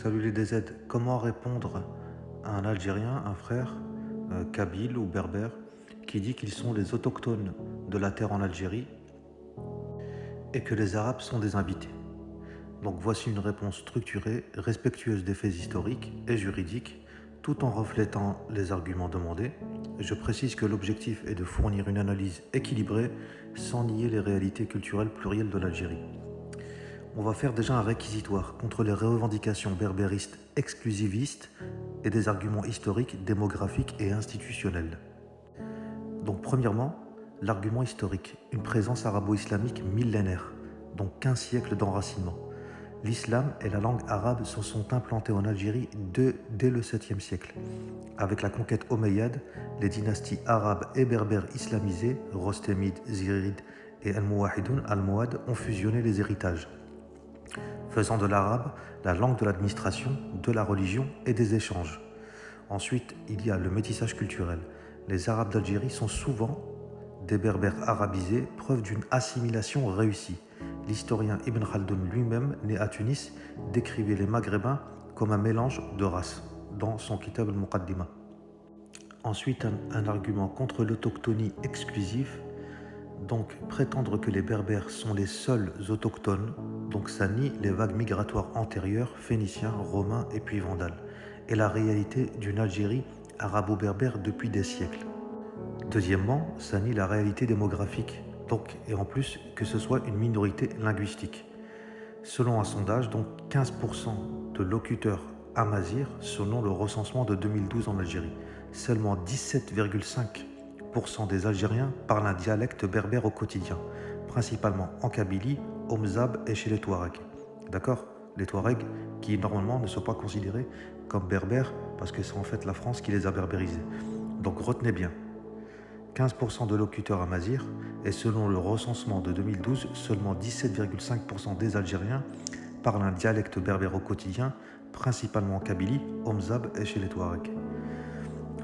Salut les DZ, comment répondre à un Algérien, un frère, kabyle ou berbère, qui dit qu'ils sont les autochtones de la terre en Algérie et que les Arabes sont des invités? Donc voici une réponse structurée, respectueuse des faits historiques et juridiques, tout en reflétant les arguments demandés. Je précise que l'objectif est de fournir une analyse équilibrée sans nier les réalités culturelles plurielles de l'Algérie. On va faire déjà un réquisitoire contre les revendications berbéristes exclusivistes et des arguments historiques, démographiques et institutionnels. Donc premièrement, l'argument historique, une présence arabo-islamique millénaire, donc 15 siècles d'enracinement. L'islam et la langue arabe se sont implantés en Algérie dès le 7e siècle. Avec la conquête omeyyade, les dynasties arabes et berbères islamisées, Rostémides, Zirides et Almohahidoun, Almohades, ont fusionné les héritages, faisant de l'arabe la langue de l'administration, de la religion et des échanges. Ensuite, il y a le métissage culturel. Les Arabes d'Algérie sont souvent des berbères arabisés, preuve d'une assimilation réussie. L'historien Ibn Khaldoun lui-même, né à Tunis, décrivait les Maghrébins comme un mélange de races dans son Kitab al-Muqaddimah. Ensuite, un argument contre l'autochtonie exclusive. Donc, prétendre que les Berbères sont les seuls autochtones, donc ça nie les vagues migratoires antérieures, phéniciens, romains et puis vandales, et la réalité d'une Algérie arabo-berbère depuis des siècles. Deuxièmement, ça nie la réalité démographique, donc, et en plus que ce soit une minorité linguistique. Selon un sondage, donc 15% de locuteurs amazirs selon le recensement de 2012 en Algérie. Seulement 17,5% des Algériens parlent un dialecte berbère au quotidien, principalement en Kabylie, au Mzab et chez les Touaregs. D'accord? Les Touaregs qui normalement ne sont pas considérés comme berbères parce que c'est en fait la France qui les a berbérisés. Donc retenez bien, 15% de locuteurs amazirs et selon le recensement de 2012, seulement 17,5% des Algériens parlent un dialecte berbère au quotidien, principalement en Kabylie, au Mzab et chez les Touaregs.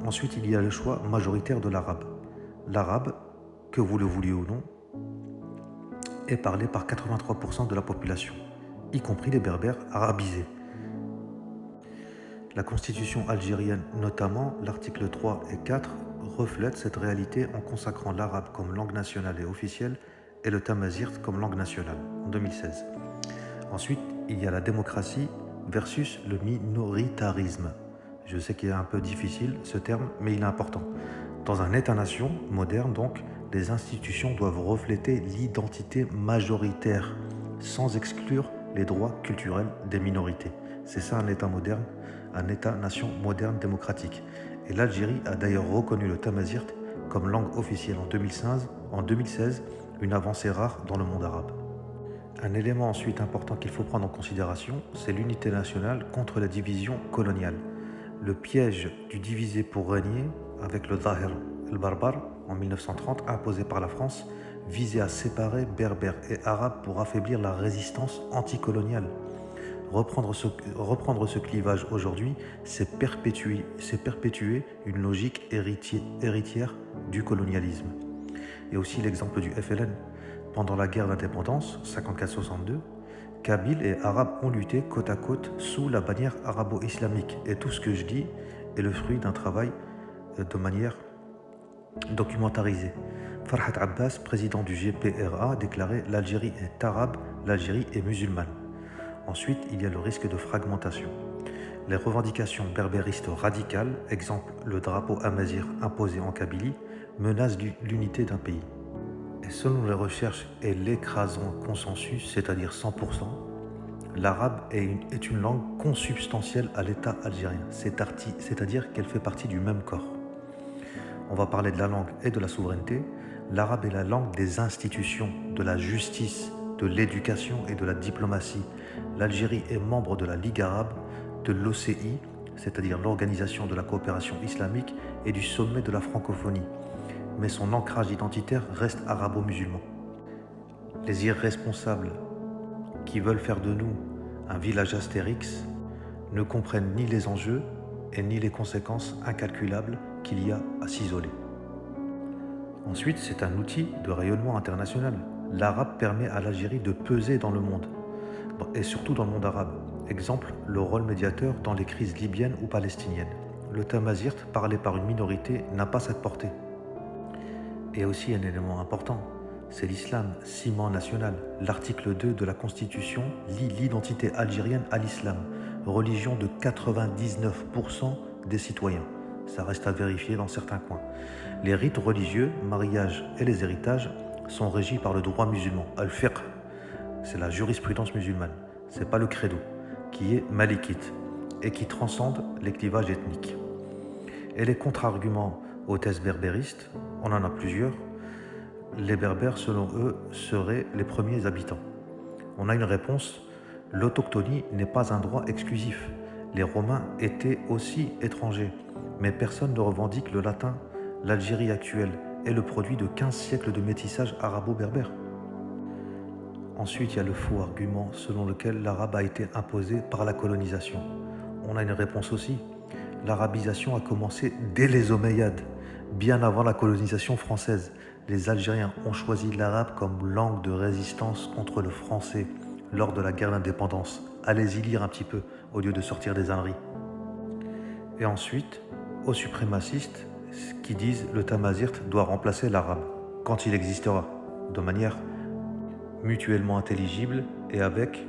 Ensuite, il y a le choix majoritaire de l'arabe. L'arabe, que vous le vouliez ou non, est parlé par 83% de la population, y compris les berbères arabisés. La constitution algérienne, notamment l'article 3 et 4, reflète cette réalité en consacrant l'arabe comme langue nationale et officielle et le tamazight comme langue nationale, en 2016. Ensuite, il y a la démocratie versus le minoritarisme. Je sais qu'il est un peu difficile ce terme, mais il est important. Dans un État-nation moderne, donc, les institutions doivent refléter l'identité majoritaire, sans exclure les droits culturels des minorités. C'est ça un État moderne, un État-nation moderne démocratique. Et l'Algérie a d'ailleurs reconnu le tamazight comme langue officielle en 2016, une avancée rare dans le monde arabe. Un élément ensuite important qu'il faut prendre en considération, c'est l'unité nationale contre la division coloniale. Le piège du diviser pour régner, avec le Zahir el-Barbar en 1930 imposé par la France, visait à séparer berbères et arabes pour affaiblir la résistance anticoloniale. Reprendre ce clivage aujourd'hui, c'est perpétuer une logique héritière du colonialisme. Et aussi l'exemple du FLN. Pendant la guerre d'indépendance, 54-62, Kabyles et Arabes ont lutté côte à côte sous la bannière arabo-islamique. Et tout ce que je dis est le fruit d'un travail de manière documentarisée. Farhat Abbas, président du GPRA, déclarait « L'Algérie est arabe, l'Algérie est musulmane ». Ensuite, il y a le risque de fragmentation. Les revendications berbéristes radicales, exemple le drapeau amazigh imposé en Kabylie, menacent l'unité d'un pays. Et selon les recherches et l'écrasant consensus, c'est-à-dire 100%, l'arabe est une langue consubstantielle à l'État algérien, c'est-à-dire qu'elle fait partie du même corps. On va parler de la langue et de la souveraineté. L'arabe est la langue des institutions, de la justice, de l'éducation et de la diplomatie. L'Algérie est membre de la Ligue arabe, de l'OCI, c'est-à-dire l'Organisation de la coopération islamique, et du sommet de la francophonie. Mais son ancrage identitaire reste arabo-musulman. Les irresponsables qui veulent faire de nous un village Astérix ne comprennent ni les enjeux et ni les conséquences incalculables qu'il y a à s'isoler. Ensuite, c'est un outil de rayonnement international. L'arabe permet à l'Algérie de peser dans le monde, et surtout dans le monde arabe. Exemple, le rôle médiateur dans les crises libyennes ou palestiniennes. Le tamazirt, parlé par une minorité, n'a pas cette portée. Et aussi un élément important, c'est l'islam, ciment national. L'article 2 de la Constitution lie l'identité algérienne à l'islam, religion de 99% des citoyens. Ça reste à vérifier dans certains coins. Les rites religieux, mariage et les héritages sont régis par le droit musulman, al-fiqh. C'est la jurisprudence musulmane, c'est pas le credo, qui est malikite et qui transcende les clivages ethniques. Et les contre-arguments aux thèses berbéristes, on en a plusieurs. Les Berbères, selon eux, seraient les premiers habitants. On a une réponse, l'autochtonie n'est pas un droit exclusif. Les Romains étaient aussi étrangers, mais personne ne revendique le latin. L'Algérie actuelle est le produit de 15 siècles de métissage arabo-berbère. Ensuite, il y a le faux argument selon lequel l'arabe a été imposé par la colonisation. On a une réponse aussi. L'arabisation a commencé dès les Omeyyades, bien avant la colonisation française. Les Algériens ont choisi l'arabe comme langue de résistance contre le français lors de la guerre d'indépendance. Allez-y lire un petit peu au lieu de sortir des âneries. Et ensuite, aux suprémacistes qui disent le tamazirt doit remplacer l'arabe quand il existera, de manière mutuellement intelligible et avec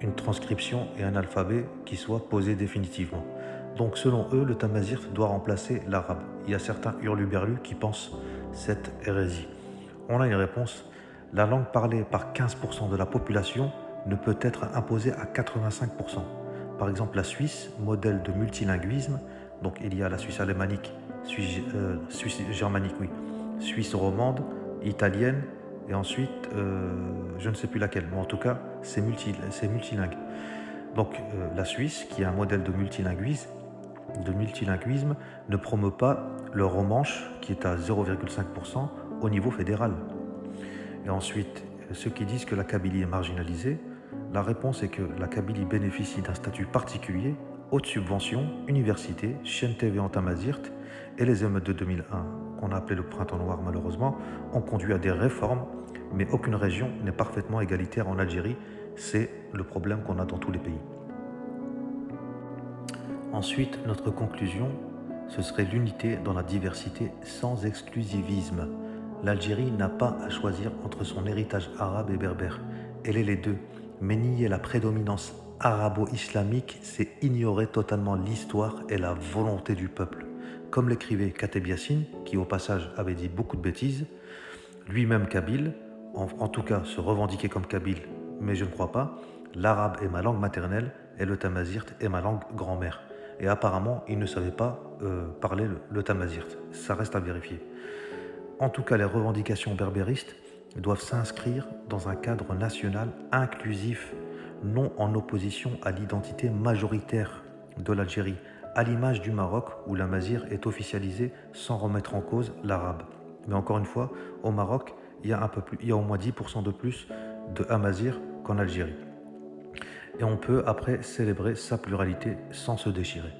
une transcription et un alphabet qui soient posés définitivement. Donc selon eux, le tamazirt doit remplacer l'arabe. Il y a certains hurluberlus qui pensent cette hérésie. On a une réponse. La langue parlée par 15% de la population ne peut être imposée à 85%. Par exemple, la Suisse, modèle de multilinguisme, donc il y a la Suisse alémanique, Suisse germanique, oui, Suisse romande, italienne, et ensuite, je ne sais plus laquelle, mais en tout cas, c'est multilingue. Donc la Suisse, qui est un modèle de multilinguisme, ne promeut pas le romanche, qui est à 0,5% au niveau fédéral. Et ensuite, ceux qui disent que la Kabylie est marginalisée, la réponse est que la Kabylie bénéficie d'un statut particulier, haute subvention, université, chaîne TV en tamazirt, et les émeutes de 2001, qu'on a appelé le printemps noir malheureusement, ont conduit à des réformes, mais aucune région n'est parfaitement égalitaire en Algérie. C'est le problème qu'on a dans tous les pays. Ensuite, notre conclusion, ce serait l'unité dans la diversité sans exclusivisme. L'Algérie n'a pas à choisir entre son héritage arabe et berbère. Elle est les deux. Mais nier la prédominance arabo-islamique, c'est ignorer totalement l'histoire et la volonté du peuple. Comme l'écrivait Kateb Yassine, qui au passage avait dit beaucoup de bêtises, lui-même kabyle, en tout cas se revendiquer comme kabyle, mais je ne crois pas, l'arabe est ma langue maternelle et le tamazirt est ma langue grand-mère. Et apparemment, il ne savait pas parler le tamazirt. Ça reste à vérifier. En tout cas, les revendications berbéristes doivent s'inscrire dans un cadre national inclusif, non en opposition à l'identité majoritaire de l'Algérie, à l'image du Maroc où l'amazigh est officialisé sans remettre en cause l'arabe. Mais encore une fois, au Maroc, il y a au moins 10% de plus de amazigh qu'en Algérie. Et on peut après célébrer sa pluralité sans se déchirer.